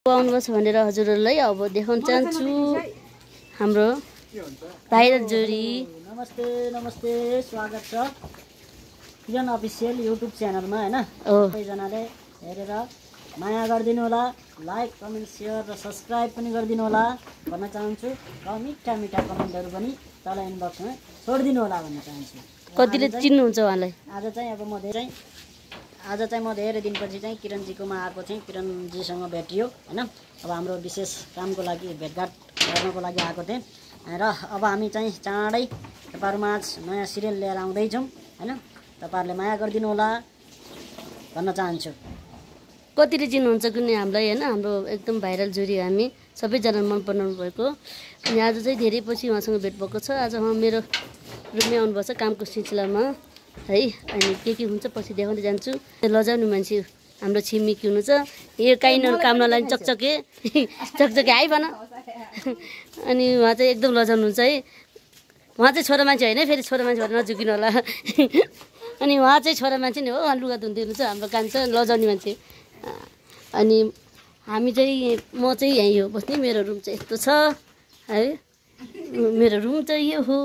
आउनुहोस् भनेर हजुरहरूलाई अब देखाउन चाहन्छु हाम्रो भाइरल जोडी। नमस्ते नमस्ते, स्वागत छ किरण अफिसियल युट्युब च्यानलमा हैन। सबैजनाले हेरेर माया गरिदिनु होला, लाइक कमेन्ट शेयर र सब्स्क्राइब पनि गरिदिनु होला भन्न चाहन्छु र मिठा मिठा कमेन्टहरू पनि तल इनबक्समा छोडिदिनु होला भन्न चाहन्छु। कतिले चिन्नुहुन्छ उहाँलाई? आज चाहिँ म धेरै दिनपछि चाहिँ किरणजीकोमा आएको थिएँ, किरणजीसँग भेटियो हैन। अब हाम्रो विशेष कामको लागि भेटघाट गर्नको लागि आएको थिएँ र अब हामी चाहिँ चाँडै तपाईहरुमाझ नयाँ सिरियल लिएर आउँदैछौँ हैन। तपाईहरुले माया गरिदिनु होला भन्न चाहन्छु। कतिले चिन्नुहुन्छ कुनै हामीलाई हैन, हाम्रो एकदम भाइरल जोडी हामी सबैजना मन पराउनु भएको। अनि आज चाहिँ धेरै पछि उहाँसँग भेट भएको छ। आज उहाँ मेरो रुममै आउनुभएको छ कामको सिलसिलामा है। अनि के हुन्छ पछि देखाउँदै जान्छु। लजाउने मान्छे हाम्रो छिमेकी हुनुहुन्छ, यो काइनहरु काम नलाग्ने चकचके चकचके हाई भन। अनि उहाँ चाहिँ एकदम लजाउनुहुन्छ है। उहाँ चाहिँ छोरा मान्छे होइन, फेरि छोरा मान्छे भएर नझुकिनु होला। अनि उहाँ चाहिँ छोरा मान्छे नै हो, उहाँ लुगा धुँदै हुनुहुन्छ, हाम्रो काम छ लजाउने मान्छे। अनि हामी चाहिँ म चाहिँ यहीँ हो बस्ने, मेरो रुम चाहिँ यस्तो छ है। मेरो रुम चाहिँ यो हो,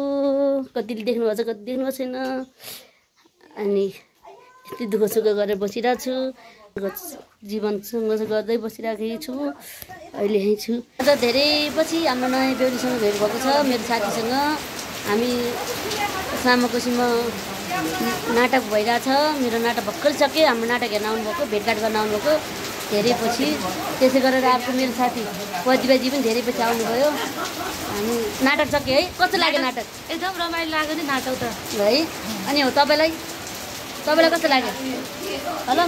कतिले देख्नुभएको छ कति देख्नुभएको छैन। अनि यति दुःख सुख गरेर बसिरहेको छु, जीवन सङ्घर्ष गर्दै बसिरहेको छु, अहिले यहीँ छु। आज धेरै पछि हाम्रो नयाँ बेहुलीसँग भेट भएको छ, मेरो साथीसँग। हामी सामाकोसीमा नाटक भइरहेछ, मेरो नाटक भर्खर सक्यो। हाम्रो नाटक हेर्न आउनुभएको, भेटघाट गर्न आउनुभएको धेरै पछि। त्यसै गरेर अर्को मेरो साथी प्रतिभाजी पनि धेरै पछि आउनुभयो। हामी नाटक सक्यो है। कस्तो लाग्यो नाटक? एकदम रमाइलो लाग्यो नि नाटक त है। अनि हो तपाईँलाई कस्तो लाग्यो? हेलो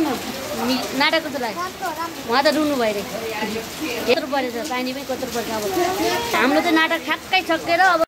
नाटक कस्तो लाग्यो? उहाँ त रुनु भइरहेको कत्रो परेछ, पानी पनि कत्रो पर्छ। अब हाम्रो चाहिँ नाटक ठ्याक्कै सकेर अब